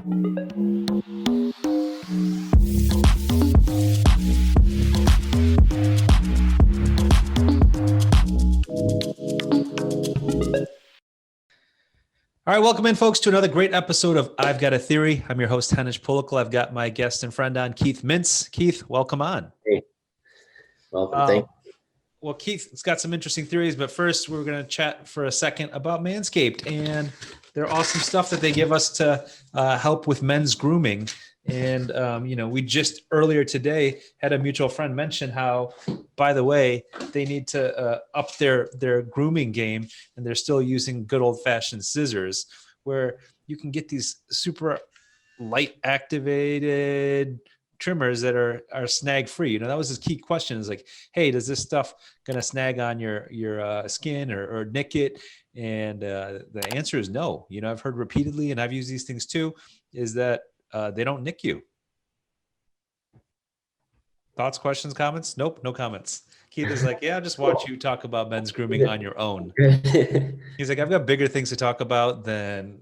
All right, welcome in, folks, to another great episode of I've Got a Theory. I'm your host, Henish Pulikal. I've got my guest and friend on, Keith Mintz. Keith, welcome on. Hey, welcome. Thank you. Well, Keith, it's got some interesting theories, but first we're going to chat for a second about Manscaped and their awesome stuff that they give us to help with men's grooming. And, we just earlier today had a mutual friend mention how, by the way, they need to up their grooming game, and they're still using good old fashioned scissors, where you can get these super light activated trimmers that are snag free. That was his key question, is like, hey, does this stuff gonna snag on your skin or nick it? And the answer is no. I've heard repeatedly, and I've used these things too, is that they don't nick you. Thoughts, questions, comments? Nope, no comments. Keith is like, yeah, I'll just watch you talk about men's grooming on your own. He's like, I've got bigger things to talk about than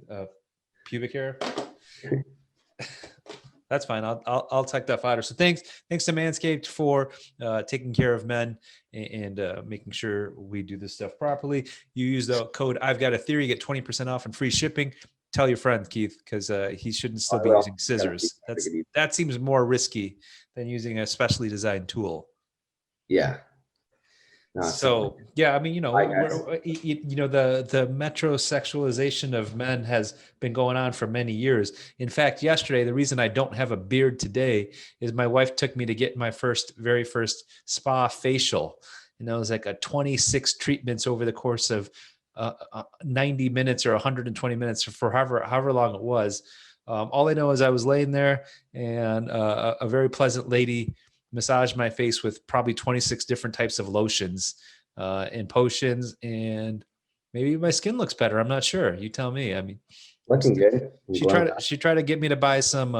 pubic hair. That's fine. I'll take that fighter. So thanks to Manscaped for taking care of men and making sure we do this stuff properly. You use the code I've Got a Theory, get 20% off and free shipping. Tell your friend, Keith, because he shouldn't still be using scissors. That seems more risky than using a specially designed tool. Yeah. So yeah, I mean, the metrosexualization of men has been going on for many years. In fact, yesterday, the reason I don't have a beard today is my wife took me to get my very first spa facial, and that was like a 26 treatments over the course of 90 minutes or 120 minutes, for however long it was. All I know is I was laying there, and a very pleasant lady massaged my face with probably 26 different types of lotions and potions, and maybe my skin looks better. I'm not sure. You tell me. I mean, looking good. She tried to get me to buy some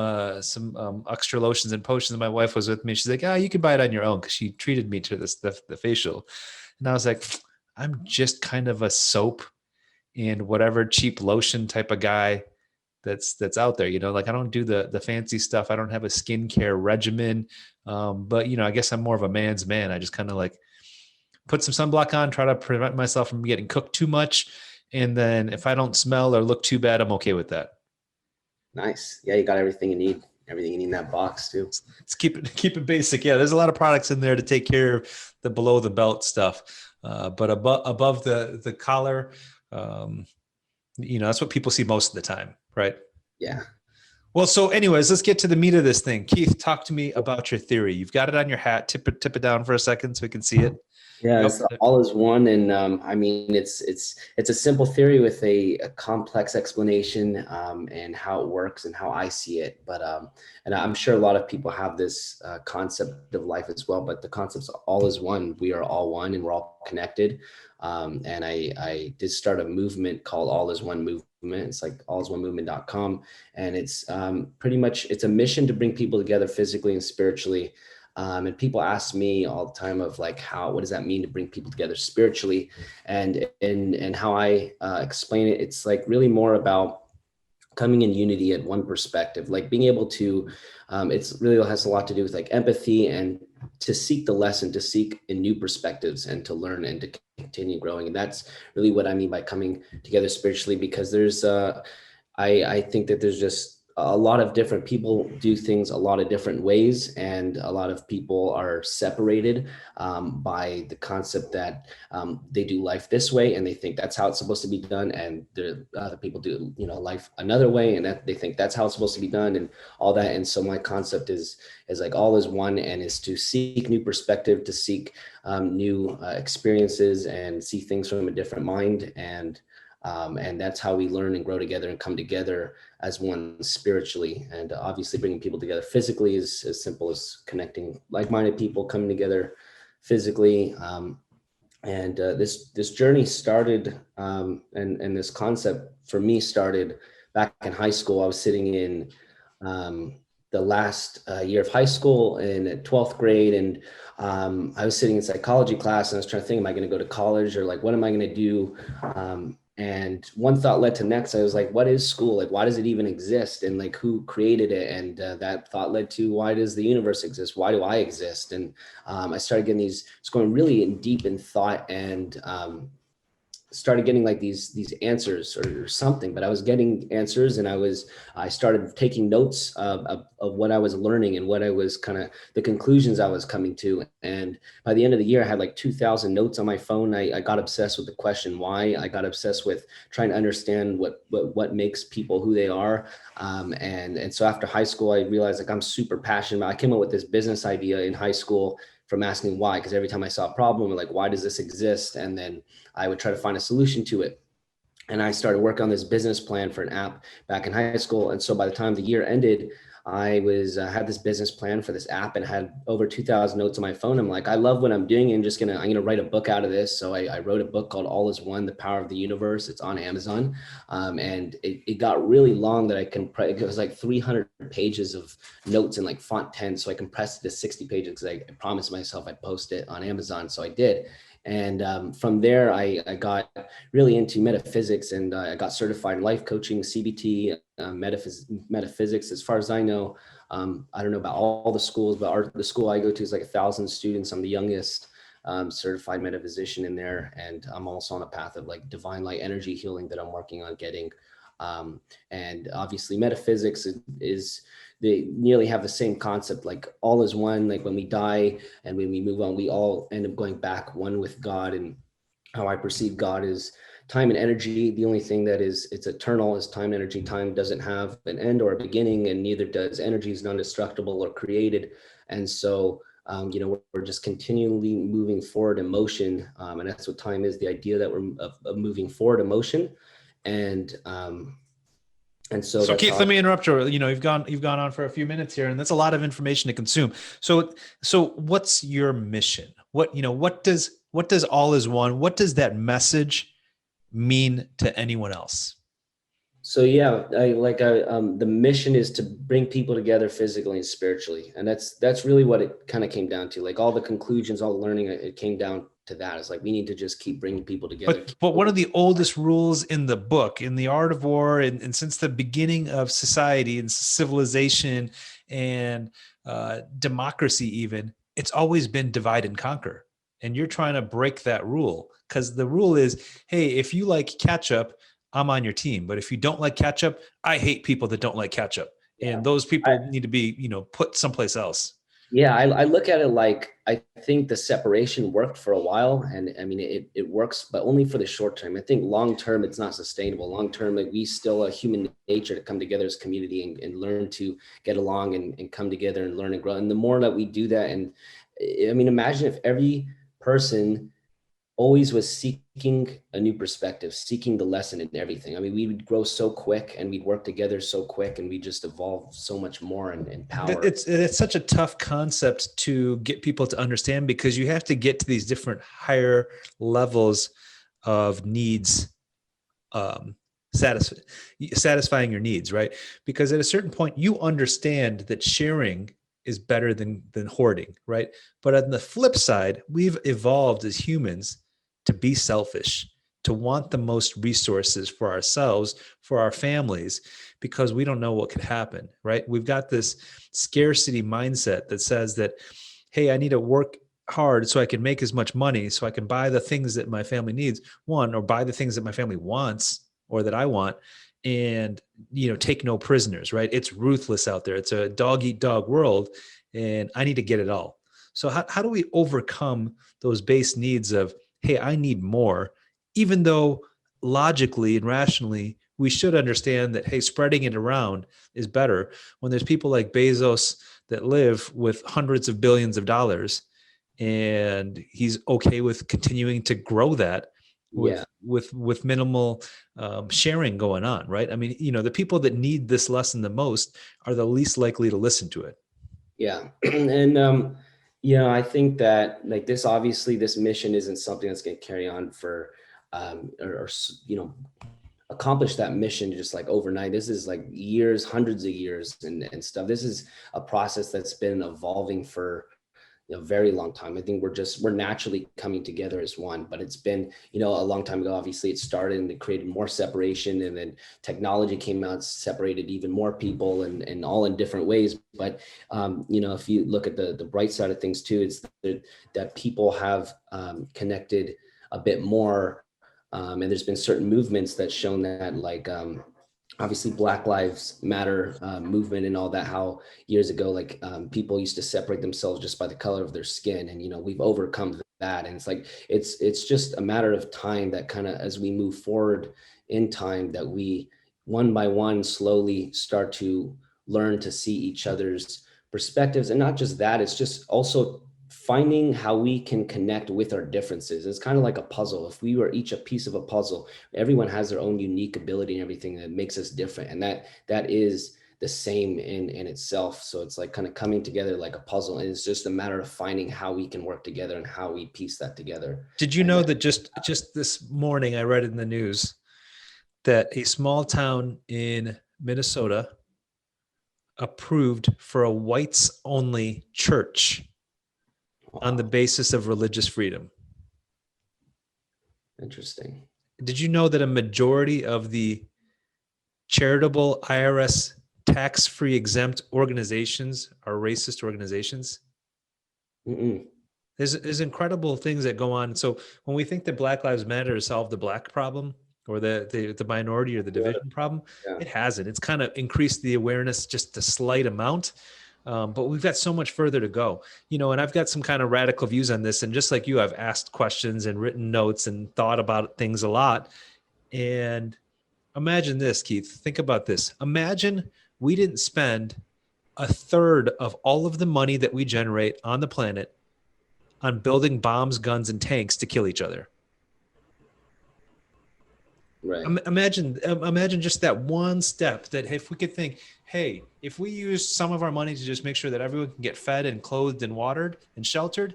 extra lotions and potions. My wife was with me. She's like, you can buy it on your own, because she treated me to the facial. And I was like, I'm just kind of a soap and whatever cheap lotion type of guy that's out there. I don't do the fancy stuff. I don't have a skincare regimen. But I guess I'm more of a man's man. I just kind of like put some sunblock on, try to prevent myself from getting cooked too much. And then if I don't smell or look too bad, I'm okay with that. Nice. Yeah, you got everything you need. Everything you need in that box too. Let's keep it basic. Yeah, there's a lot of products in there to take care of the below the belt stuff. But above the collar, that's what people see most of the time, right? Yeah. Well, so anyways, let's get to the meat of this thing. Keith, talk to me about your theory. You've got it on your hat. Tip it down for a second so we can see it. Yeah, it's all is one, and I mean, it's a simple theory with a complex explanation, and how it works and how I see it. But and I'm sure a lot of people have this concept of life as well. But the concept's all is one. We are all one, and we're all connected. And I did start a movement called All Is One Movement. It's like allisonemovement.com, and it's pretty much, it's a mission to bring people together physically and spiritually. And people ask me all the time of like, what does that mean to bring people together spiritually? And how I explain it, it's like really more about coming in unity at one perspective, like being able to, it's really has a lot to do with like empathy and to seek the lesson, to seek in new perspectives and to learn and to continue growing. And that's really what I mean by coming together spiritually, because there's, I think that there's just a lot of different people do things a lot of different ways, and a lot of people are separated by the concept that they do life this way and they think that's how it's supposed to be done, and the other people do life another way and that they think that's how it's supposed to be done and all that. And so my concept is like all is one, and is to seek new perspective, to seek new experiences and see things from a different mind, and that's how we learn and grow together and come together as one spiritually. And obviously bringing people together physically is as simple as connecting like-minded people, coming together physically. And this journey started, and this concept for me started back in high school. I was sitting in the last year of high school in 12th grade, and I was sitting in psychology class, and I was trying to think, am I going to go to college, or like, what am I going to do And one thought led to next. I was like, what is school? Like, why does it even exist? And like, who created it? And that thought led to, why does the universe exist? Why do I exist? And I started getting it's going really in deep in thought, and started getting like these answers or something. But I was getting answers, and I started taking notes of what I was learning and what I was kind of the conclusions I was coming to. And by the end of the year, I had like 2,000 notes on my phone. I got obsessed with the question why. I got obsessed with trying to understand what makes people who they are. And so after high school, I realized like I'm super passionate. I came up with this business idea in high school from asking why, because every time I saw a problem, I'm like, why does this exist? And then I would try to find a solution to it. And I started working on this business plan for an app back in high school. And so by the time the year ended, I had this business plan for this app and had over 2,000 notes on my phone. I'm like, I love what I'm doing. I'm gonna write a book out of this. So I wrote a book called All Is One: The Power of the Universe. It's on Amazon, and it got really long that it was like 300 pages of notes in like font 10. So I compressed it to 60 pages because I promised myself I'd post it on Amazon. So I did. And from there, I got really into metaphysics, and I got certified in life coaching, CBT, metaphysics. As far as I know, I don't know about all the schools, but the school I go to is like 1,000 students. I'm the youngest certified metaphysician in there, and I'm also on a path of like divine light energy healing that I'm working on getting. And obviously, metaphysics is they nearly have the same concept, like all is one. Like when we die and when we move on, we all end up going back one with God. And how I perceive God is time and energy. The only thing that it's eternal is time and energy. Time doesn't have an end or a beginning, and neither does energy. Is non-destructible or created. And so we're just continually moving forward in motion, and that's what time is, the idea that we're of moving forward in motion. And so So that's Keith, how let me interrupt you. You've gone on for a few minutes here, and that's a lot of information to consume. So what's your mission? What does all is one? What does that message mean to anyone else? So yeah, the mission is to bring people together physically and spiritually, and that's really what it kind of came down to. Like all the conclusions, all the learning, it came down to that. It's like we need to just keep bringing people together. But one of the oldest rules in the book, in the Art of War, and since the beginning of society and civilization and democracy, even, it's always been divide and conquer. And you're trying to break that rule, because the rule is, hey, if you like ketchup, I'm on your team. But if you don't like ketchup, I hate people that don't like ketchup. Yeah. And those people need to be, put someplace else. Yeah, I look at it like I think the separation worked for a while, and I mean it works, but only for the short term. I think long term it's not sustainable. Long term, like we still a human nature to come together as a community and learn to get along and come together and learn and grow. And the more that we do that, and I mean, imagine if every person always was seeking a new perspective, seeking the lesson in everything. I mean, we would grow so quick and we'd work together so quick, and we just evolve so much more in power. It's such a tough concept to get people to understand, because you have to get to these different higher levels of needs, satisfying your needs, right? Because at a certain point, you understand that sharing is better than hoarding, right? But on the flip side, we've evolved as humans to be selfish, to want the most resources for ourselves, for our families, because we don't know what could happen, right? We've got this scarcity mindset that says that, hey, I need to work hard so I can make as much money so I can buy the things that my family needs, or buy the things that my family wants or that I want, and take no prisoners, right? It's ruthless out there. It's a dog eat dog world, and I need to get it all. So how do we overcome those base needs of, hey, I need more, even though logically and rationally we should understand that, hey, spreading it around is better, when there's people like Bezos that live with hundreds of billions of dollars, and he's okay with continuing to grow that with minimal sharing going on, right? I mean, the people that need this lesson the most are the least likely to listen to it. Yeah. And I think that like this mission isn't something that's going to carry on for or accomplish that mission just like overnight. This is like years, hundreds of years and stuff. This is a process that's been evolving for very long time. I think we're naturally coming together as one, but it's been, a long time ago. Obviously it started and it created more separation, and then technology came out, separated even more people, and all in different ways. But, if you look at the bright side of things too, it's that people have connected a bit more. And there's been certain movements that shown that, like, obviously Black Lives Matter movement and all that, how years ago, like, people used to separate themselves just by the color of their skin. And, we've overcome that. And it's like, it's just a matter of time that kind of, as we move forward in time, that we one by one slowly start to learn to see each other's perspectives. And not just that, it's just also finding how we can connect with our differences. It's kind of like a puzzle. If we were each a piece of a puzzle, everyone has their own unique ability and everything that makes us different. And that is the same in itself. So it's like kind of coming together like a puzzle. And it's just a matter of finding how we can work together and how we piece that together. Did you know that just this morning I read in the news that a small town in Minnesota approved for a whites only church on the basis of religious freedom? Interesting. Did you know that a majority of the charitable IRS tax-free exempt organizations are racist organizations? Mm-mm. There's incredible things that go on. So when we think that Black Lives Matter has solved the black problem or the minority or the division problem, it hasn't. It's kind of increased the awareness just a slight amount. But we've got so much further to go, and I've got some kind of radical views on this. And just like you, I've asked questions and written notes and thought about things a lot. And imagine this, Keith, think about this. Imagine we didn't spend a third of all of the money that we generate on the planet on building bombs, guns, and tanks to kill each other. Right. Imagine just that one step, that if we could think, hey, if we use some of our money to just make sure that everyone can get fed and clothed and watered and sheltered,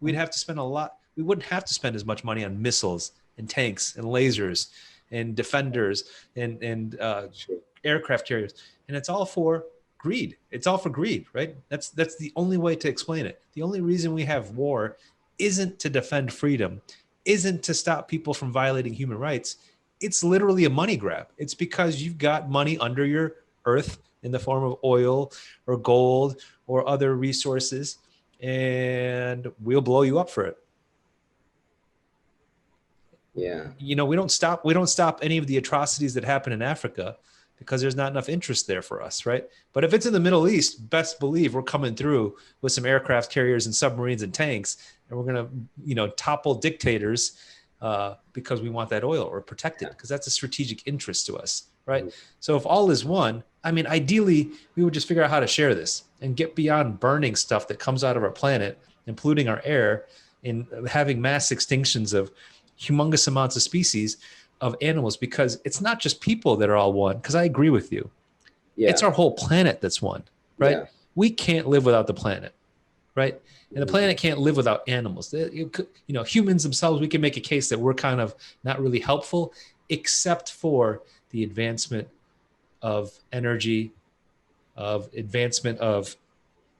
we'd have to spend a lot. We wouldn't have to spend as much money on missiles and tanks and lasers and defenders and aircraft carriers. And it's all for greed. It's all for greed, right? That's the only way to explain it. The only reason we have war isn't to defend freedom, isn't to stop people from violating human rights. It's literally a money grab. It's because you've got money under your earth in the form of oil or gold or other resources, and we'll blow you up for it. Yeah. We don't stop any of the atrocities that happen in Africa because there's not enough interest there for us, right? But if it's in the Middle East, best believe we're coming through with some aircraft carriers and submarines and tanks, and we're going to, topple dictators because we want that oil or protect it, because that's a strategic interest to us, right? Mm-hmm. So if all is one, ideally, we would just figure out how to share this and get beyond burning stuff that comes out of our planet and polluting our air and having mass extinctions of humongous amounts of species of animals, because it's not just people that are all one, because I agree with you. Yeah. It's our whole planet that's one, right? Yeah. We can't live without the planet, right? And the planet can't live without animals. Humans themselves, we can make a case that we're kind of not really helpful, except for the advancement of energy, of advancement of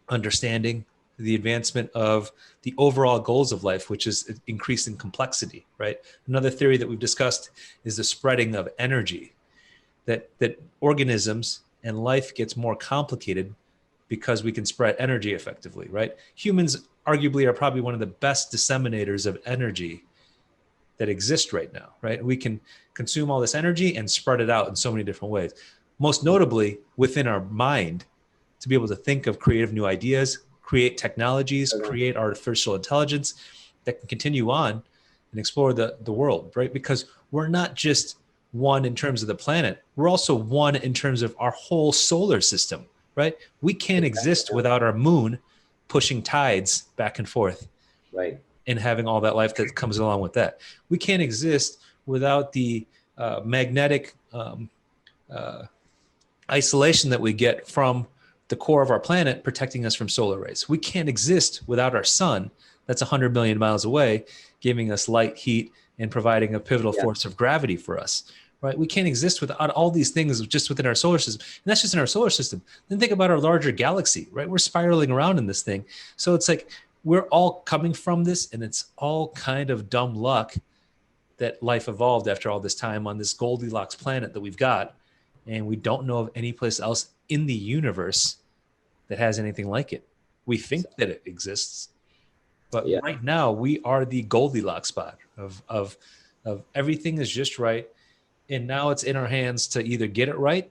understanding, the advancement of the overall goals of life, which is increasing complexity, right? Another theory that we've discussed is the spreading of energy, that organisms and life gets more complicated because we can spread energy effectively, right? Humans arguably are probably one of the best disseminators of energy that exist right now, right? We can consume all this energy and spread it out in so many different ways. Most notably within our mind, to be able to think of creative new ideas, create technologies, create artificial intelligence that can continue on and explore the world, right? Because we're not just one in terms of the planet, we're also one in terms of our whole solar system, right? We can't exist without our moon pushing tides back and forth, right? And having all that life that comes along with that. We can't exist without the magnetic isolation that we get from the core of our planet protecting us from solar rays. We can't exist without our sun that's 100 million miles away, giving us light, heat, and providing a pivotal force of gravity for us, right? We can't exist without all these things just within our solar system. And that's just in our solar system. Then think about our larger galaxy, right? We're spiraling around in this thing. So it's like we're all coming from this, and it's all kind of dumb luck that life evolved after all this time on this Goldilocks planet that we've got. And we don't know of any place else in the universe that has anything like it. We think that it exists, but Yeah. right now we are the Goldilocks spot of everything is just right. And now it's in our hands to either get it right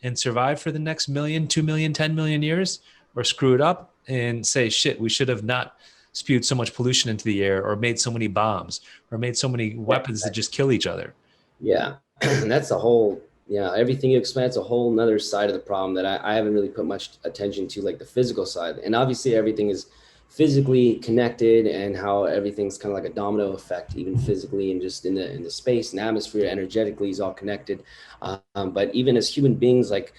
and survive for the next million, 2 million, 10 million years, or screw it up and say, shit, we should have not spewed so much pollution into the air, or made so many bombs, or made so many weapons that just kill each other. Yeah. And that's a whole, yeah, everything you explain, it's a whole nother side of the problem that I haven't really put much attention to, like the physical side. And obviously everything is physically connected, and how everything's kind of like a domino effect, even physically, and just in the space and atmosphere, energetically is all connected. But even as human beings, like,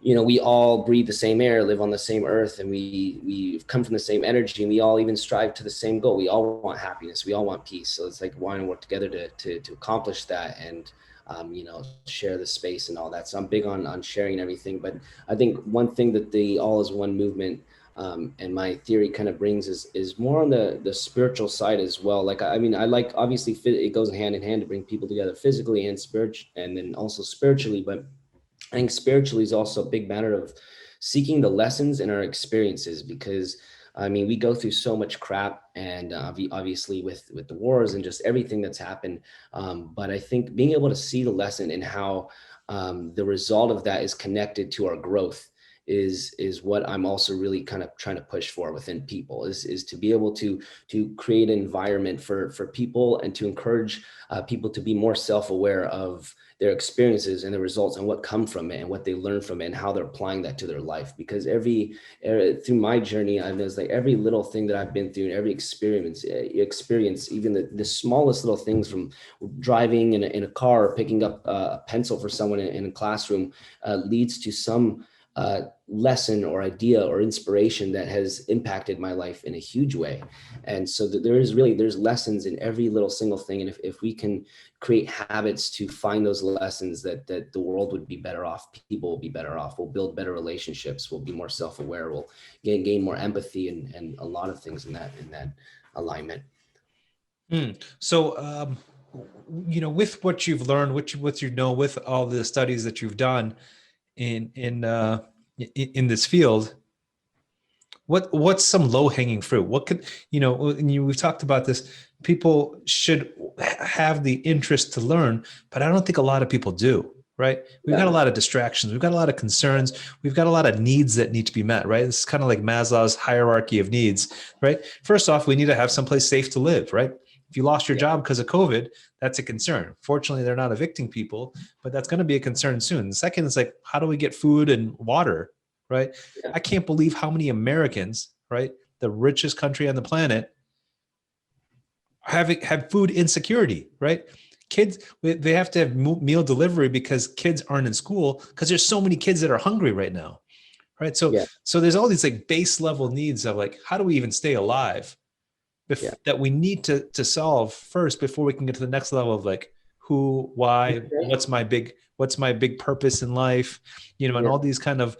we all breathe the same air, live on the same earth, and we come from the same energy, and we all even strive to the same goal. We all want happiness. We all want peace. So it's like, why not work together to accomplish that, and share the space and all that. So I'm big on sharing everything. But I think one thing that the all is one movement, and my theory kind of brings is more on the spiritual side as well. Like, I mean, I like, obviously it goes hand in hand to bring people together physically and spirit, and then also spiritually. But I think spiritually is also a big matter of seeking the lessons in our experiences, because I mean, we go through so much crap, and obviously with the wars and just everything that's happened. But I think being able to see the lesson and how the result of that is connected to our growth is what I'm also really kind of trying to push for within people, is to be able to create an environment for people, and to encourage people to be more self-aware of their experiences and the results, and what come from it, and what they learn from it, and how they're applying that to their life. Because through my journey, I know, like, every little thing that I've been through, and every experience, even the smallest little things, from driving in a car, or picking up a pencil for someone in a classroom, leads to some lesson or idea or inspiration that has impacted my life in a huge way. And so that there's lessons in every little single thing. And if we can create habits to find those lessons, that the world would be better off, people will be better off, we'll build better relationships, we'll be more self-aware, we'll gain more empathy, and a lot of things in that alignment. So, with what you've learned, what you know, with all the studies that you've done in this field, what's some low hanging fruit? What could, we've talked about this. People should have the interest to learn, but I don't think a lot of people do. Right? We've got a lot of distractions. We've got a lot of concerns. We've got a lot of needs that need to be met. Right? It's kind of like Maslow's hierarchy of needs. Right? First off, we need to have someplace safe to live. Right? If you lost your job because of COVID, that's a concern. Fortunately, they're not evicting people, but that's going to be a concern soon. The second is like, how do we get food and water? Right? Yeah. I can't believe how many Americans, right, the richest country on the planet, have food insecurity. Right? Kids, they have to have meal delivery because kids aren't in school, because there's so many kids that are hungry right now. Right? So there's all these like base level needs of like, how do we even stay alive? That we need to solve first before we can get to the next level of like, who, why, what's my big purpose in life, and all these kind of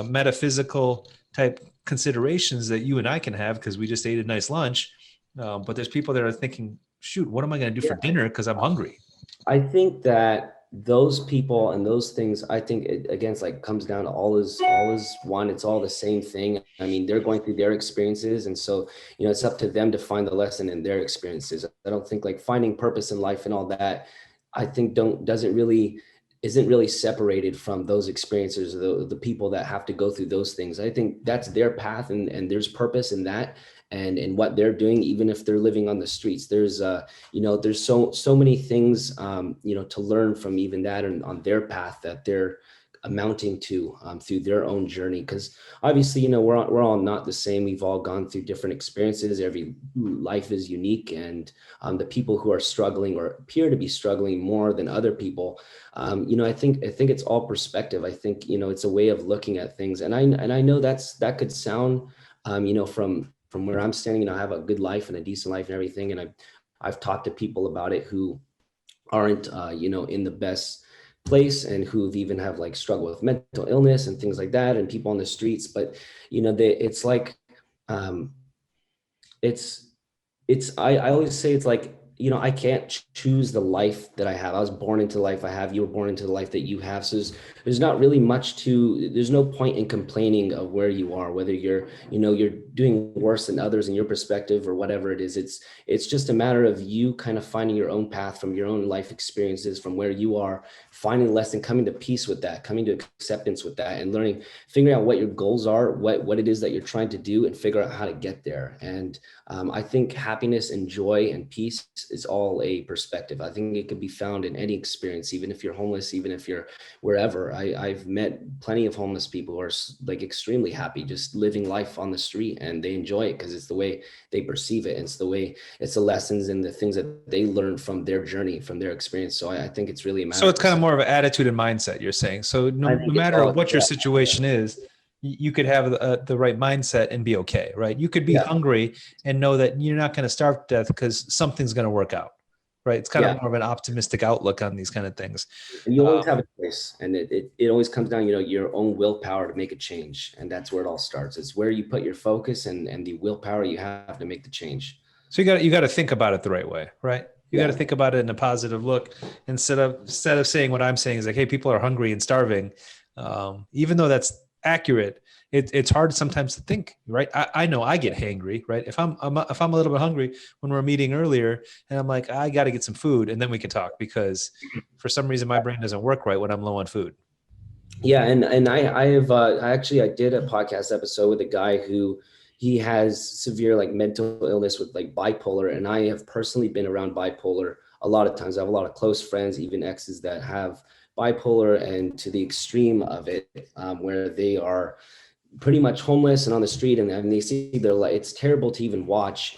metaphysical type considerations that you and I can have because we just ate a nice lunch. But there's people that are thinking, shoot, what am I going to do for dinner because I'm hungry? I think that those people and those things, I think again, it's like comes down to all is one. It's all the same thing. I mean, they're going through their experiences, and so it's up to them to find the lesson in their experiences. I don't think like finding purpose in life and all that, I think isn't really separated from those experiences, the people that have to go through those things. I think that's their path, and there's purpose in that, and in what they're doing, even if they're living on the streets. There's there's so many things to learn from even that, and on their path that they're amounting to through their own journey. Because obviously, we're all not the same. We've all gone through different experiences. Every life is unique, and the people who are struggling or appear to be struggling more than other people, I think it's all perspective. I think it's a way of looking at things, and I know that could sound from where I'm standing, I have a good life and a decent life and everything, and I've talked to people about it who aren't in the best place, and who've even have like struggled with mental illness and things like that, and people on the streets. But it's like it's I always say it's like, I can't choose the life that I have. I was born into the life I have. You were born into the life that you have. So there's not really much there's no point in complaining of where you are, whether you're doing worse than others in your perspective or whatever it is. It's just a matter of you kind of finding your own path from your own life experiences, from where you are, finding the lesson, coming to peace with that, coming to acceptance with that, and figuring out what your goals are, what it is that you're trying to do, and figure out how to get there. And I think happiness and joy and peace is all a perspective. I think it can be found in any experience, even if you're homeless, even if you're wherever. I've met plenty of homeless people who are like extremely happy just living life on the street, and they enjoy it because it's the way they perceive it. And it's the lessons and the things that they learn from their journey, from their experience. So I think it's really a matter. So it's kind of more of an attitude and mindset, you're saying. So no matter what your situation is, you could have the right mindset and be okay, right? You could be hungry and know that you're not going to starve to death because something's going to work out, right? It's kind of more of an optimistic outlook on these kind of things. And you always have a choice, and it always comes down, your own willpower to make a change, and that's where it all starts. It's where you put your focus and the willpower you have to make the change. So you got to think about it the right way, right? You got to think about it in a positive look instead of saying what I'm saying is like, hey, people are hungry and starving. Even though that's accurate, it's hard sometimes to think, right? I know I get hangry, right? If I'm a little bit hungry when we're meeting earlier and I'm like, I got to get some food and then we can talk, because for some reason my brain doesn't work right when I'm low on food. Yeah. And I did a podcast episode with a guy who he has severe like mental illness with like bipolar. And I have personally been around bipolar a lot of times. I have a lot of close friends, even exes, that have bipolar, and to the extreme of it, where they are pretty much homeless and on the street, and they see their life. It's terrible to even watch.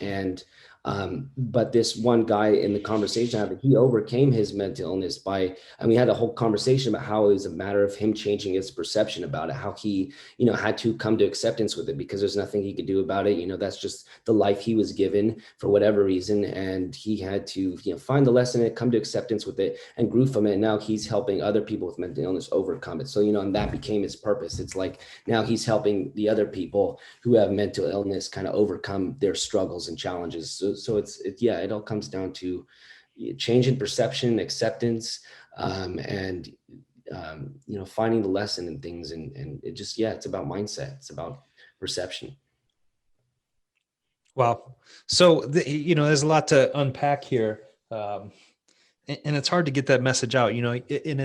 But this one guy in the conversation I had, he overcame his mental illness and we had a whole conversation about how it was a matter of him changing his perception about it, how he, had to come to acceptance with it because there's nothing he could do about it. That's just the life he was given for whatever reason. And he had to, find the lesson in it, come to acceptance with it, and grew from it. And now he's helping other people with mental illness overcome it. So, and that became his purpose. It's like now he's helping the other people who have mental illness kind of overcome their struggles and challenges. So it all comes down to change in perception, acceptance, and finding the lesson in things, and it's about mindset. It's about perception. Wow. So there's a lot to unpack here, and it's hard to get that message out. And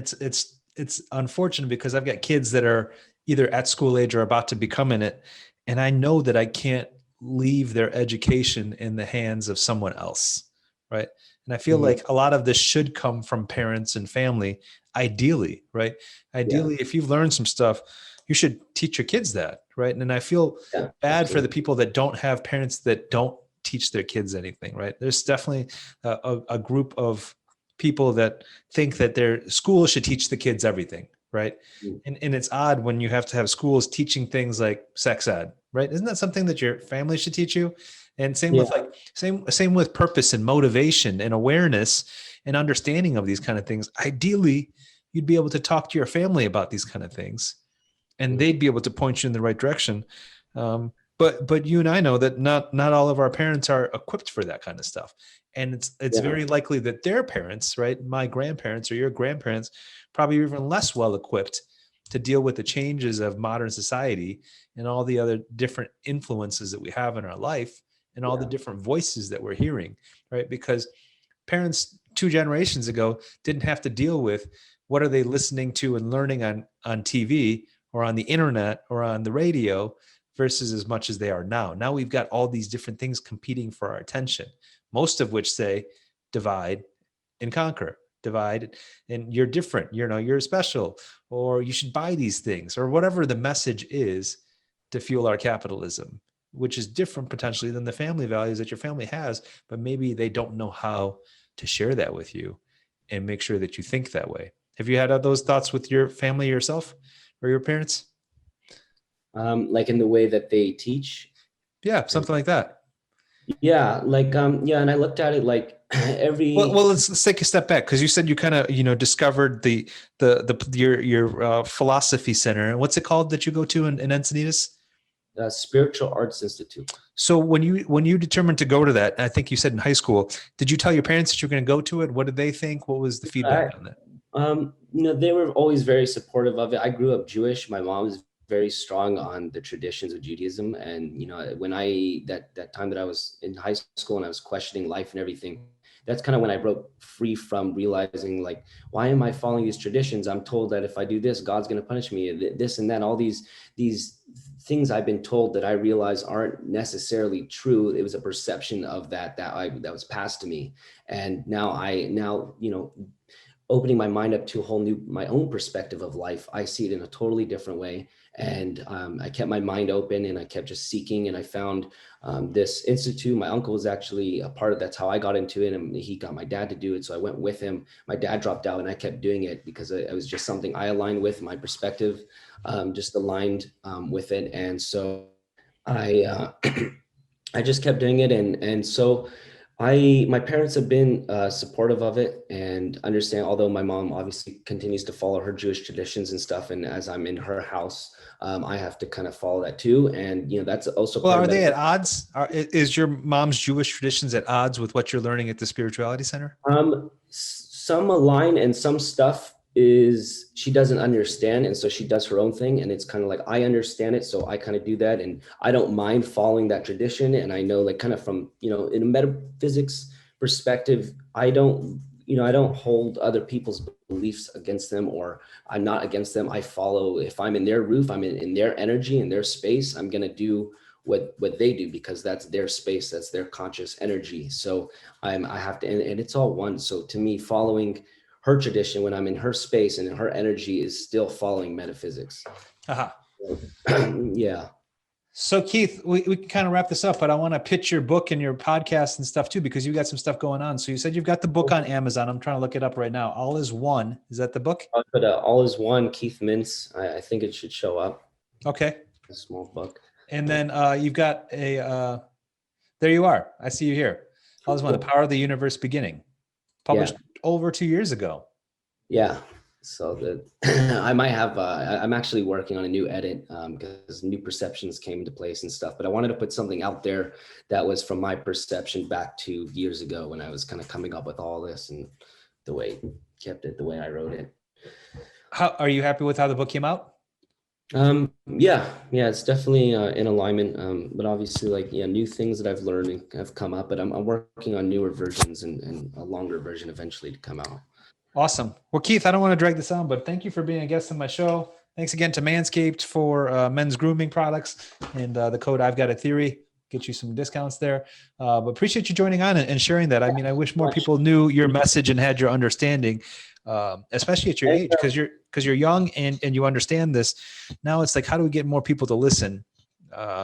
it's unfortunate because I've got kids that are either at school age or about to become in it, and I know that I can't leave their education in the hands of someone else, right? And I feel like a lot of this should come from parents and family, ideally, right? Ideally, if you've learned some stuff, you should teach your kids that, right? And I feel bad for the people that don't have parents that don't teach their kids anything, right? There's definitely a group of people that think that their school should teach the kids everything, right? And it's odd when you have to have schools teaching things like sex ed, right? Isn't that something that your family should teach you? And same with same with purpose and motivation and awareness and understanding of these kind of things. Ideally, you'd be able to talk to your family about these kind of things, and they'd be able to point you in the right direction. But you and I know that not all of our parents are equipped for that kind of stuff. And it's very likely that their parents, right, my grandparents or your grandparents, probably even less well equipped to deal with the changes of modern society and all the other different influences that we have in our life and all the different voices that we're hearing, right? Because parents 2 generations ago didn't have to deal with what are they listening to and learning on TV or on the internet or on the radio versus as much as they are now. Now we've got all these different things competing for our attention, most of which say divide and conquer. Divide and you're different, you're special, or you should buy these things, or whatever the message is to fuel our capitalism, which is different potentially than the family values that your family has, but maybe they don't know how to share that with you and make sure that you think that way. Have you had those thoughts with your family yourself or your parents? Like in the way that they teach? Yeah, something like that. Yeah, like and I looked at it like well let's take a step back, because you said you kind of discovered your philosophy center. What's it called that you go to in Encinitas? Spiritual Arts Institute. So when you determined to go to that, I think you said in high school, did you tell your parents that you're going to go to it? What did they think? What was the feedback on that? They were always very supportive of it. I grew up Jewish. My mom is very strong on the traditions of Judaism. And, when that time that I was in high school and I was questioning life and everything, that's kind of when I broke free from realizing, like, why am I following these traditions? I'm told that if I do this, God's going to punish me, this and that, all these things I've been told that I realize aren't necessarily true. It was a perception of that was passed to me. And now, opening my mind up to a whole new, my own perspective of life. I see it in a totally different way. And I kept my mind open and I kept just seeking, and I found this institute. My uncle was actually a part of, that's how I got into it. And he got my dad to do it. So I went with him. My dad dropped out and I kept doing it because it was just something I aligned with. My perspective just aligned with it. And so I I just kept doing it. And so my parents have been supportive of it and understand, although my mom obviously continues to follow her Jewish traditions and stuff. And as I'm in her house, I have to kind of follow that too. And, that's also. Well, are they at odds? Is your mom's Jewish traditions at odds with what you're learning at the Spirituality Center? Some align, and some stuff is she doesn't understand, and so she does her own thing, and it's kind of like I understand it, so I kind of do that, and I don't mind following that tradition. And I know, like, kind of from in a metaphysics perspective, I don't hold other people's beliefs against them, or I'm not against them. I follow, if I'm in their roof, I'm in their energy, in their space, I'm gonna do what they do, because that's their space, that's their conscious energy. So I have to, and it's all one. So to me, following her tradition when I'm in her space and her energy is still following metaphysics. Yeah. So Keith, we can kind of wrap this up, but I want to pitch your book and your podcast and stuff too, because you got some stuff going on. So you said you've got the book on Amazon. I'm trying to look it up right now. All is One. Is that the book? I'll put All is One, Keith Mintz. I think it should show up. Okay. A small book. And then you've got there you are. I see you here. All is One, The Power of the Universe Beginning. Published over 2 years ago. Yeah. So I might have, I'm actually working on a new edit because new perceptions came into place and stuff, but I wanted to put something out there that was from my perception back to years ago when I was kind of coming up with all this, and the way the way I wrote it. How are you happy with how the book came out? Yeah, it's definitely in alignment. But obviously, new things that I've learned have come up, but I'm working on newer versions and a longer version eventually to come out. Awesome. Well, Keith, I don't want to drag this on, but thank you for being a guest on my show. Thanks again to Manscaped for men's grooming products, and the code I've Got a Theory get you some discounts there. But appreciate you joining on and sharing that. I mean, I wish more people knew your message and had your understanding, especially at your age, because you're young and you understand this. Now it's like, how do we get more people to listen?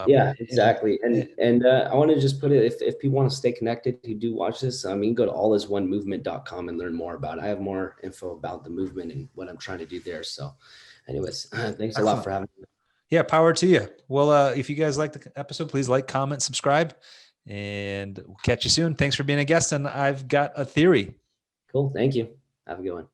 Yeah, exactly. And I want to just put it, if people want to stay connected who do watch this, go to allisonemovement.com and learn more about it. I have more info about the movement and what I'm trying to do there. So anyways, thanks a lot for having me. Yeah, power to you. Well, if you guys like the episode, please like, comment, subscribe, and we'll catch you soon. Thanks for being a guest, and I've Got a Theory. Cool. Thank you. Have a good one.